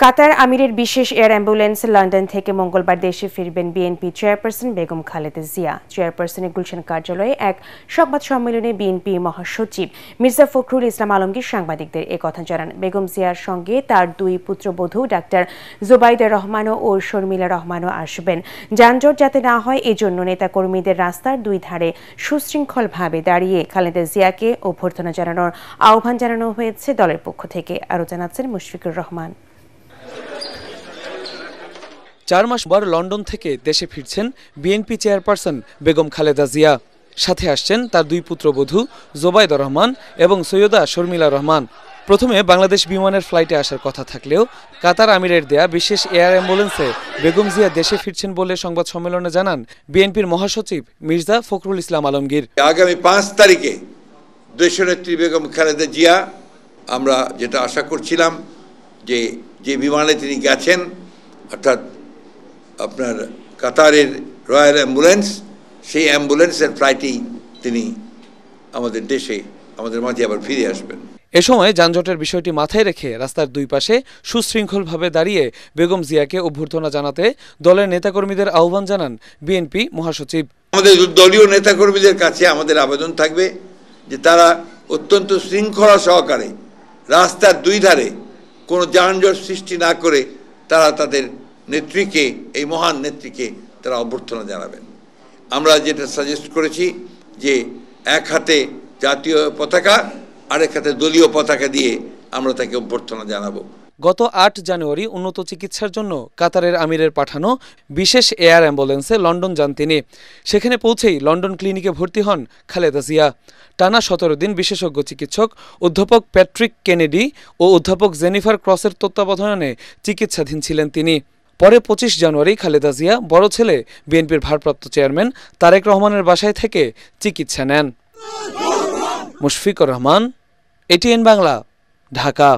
কাতার আমিরের বিশেষ air ambulance London থেকে মঙ্গলবার দেশে ফিরবেন বিএনপি চেয়ারপারসন বেগম খালেদা জিয়া। চেয়ারপারসনের গুলশান কার্যালয়ে এক সংবাদ সম্মেলনে বিএনপি মহাসচিব মির্জা ফখরুল ইসলাম আলমগীর সাংবাদিকদের একথা জানান। বেগম জিয়ার সঙ্গে তার দুই পুত্রবধূ ডাক্তার জোবাইদা রহমান ও শর্মিলা রহমানও আসবেন। যানজট যাতে না হয় এজন্য নেতাকর্মীদের রাস্তার দুই ধারে সুশৃঙ্খলভাবে দাঁড়িয়ে খালেদা জিয়াকে অভ্যর্থনা জানানোর আহ্বান জানানো হয়েছে দলের পক্ষ থেকে। আরও জানাচ্ছেন মুশফিকুর রহমান। 4 মাস পর লন্ডন থেকে দেশে ফিরছেন বিএনপি চেয়ারপারসন বেগম খালেদা জিয়া। সাথে আসছেন তার দুই পুত্রবধূ জোবাইদা রহমান এবং সৈয়দা শর্মিলা রহমান। প্রথমে বাংলাদেশ বিমানের ফ্লাইটে আসার কথা থাকলেও কাতার আমিরের দেয়া বিশেষ এয়ার অ্যাম্বুলেন্সে বেগম জিয়া দেশে ফিরছেন বলে সংবাদ সম্মেলনে জানান বিএনপির মহাসচিব মির্জা ফখরুল ইসলাম আলমগীর। আগামী 5 তারিখে দেশনেত্রী বেগম খালেদা জিয়া, আমরা যেটা আশা করছিলাম যে বিমানে তিনি গেছেন, অর্থাৎ আপনার কাতারের রয়্যাল অ্যাম্বুলেন্স, সেই অ্যাম্বুলেন্সের ফ্লাইটেই তিনি আমাদের দেশে আমাদের মাঝে আবার ফিরে আসবেন। এ সময় যানজটের বিষয়টি মাথায় রেখে রাস্তার দুই পাশে সুশৃঙ্খলভাবে দাঁড়িয়ে বেগম জিয়াকে অভ্যর্থনা জানাতে দলের নেতাকর্মীদের আহ্বান জানান বিএনপি মহাসচিব। আমাদের দলীয় নেতাকর্মীদের কাছে আমাদের আবেদন থাকবে যে তারা অত্যন্ত শৃঙ্খলা সহকারে রাস্তার দুই ধারে কোনো যানজট সৃষ্টি না করে তারা তাদের নেত্রীকে, এই মহান নেত্রীকে তারা অভ্যর্থনা জানাবেন। আমরা যেটা সাজেস্ট করেছি যে এক হাতে জাতীয় পতাকা, আরেক হাতে দলীয় পতাকা দিয়ে আমরা তাকে অভ্যর্থনা জানাবো। গত 8 জানুয়ারি উন্নত চিকিৎসার জন্য কাতারের আমিরের পাঠানো বিশেষ এয়ার অ্যাম্বুলেন্সে লন্ডন যান তিনি। সেখানে পৌঁছেই লন্ডন ক্লিনিকে ভর্তি হন খালেদা জিয়া। টানা 17 দিন বিশেষজ্ঞ চিকিৎসক অধ্যাপক প্যাট্রিক কেনেডি ও অধ্যাপক জেনিফার ক্রসের তত্ত্বাবধানে চিকিৎসাধীন ছিলেন তিনি। পরে 25 জানুয়ারি খালেদা জিয়া বড় ছেলে বিএনপির ভারপ্রাপ্ত চেয়ারম্যান তারেক রহমানের বাসায় থেকে চিকিৎসা নেন। মুশফিকুর রহমান, এটিএন বাংলা, ঢাকা।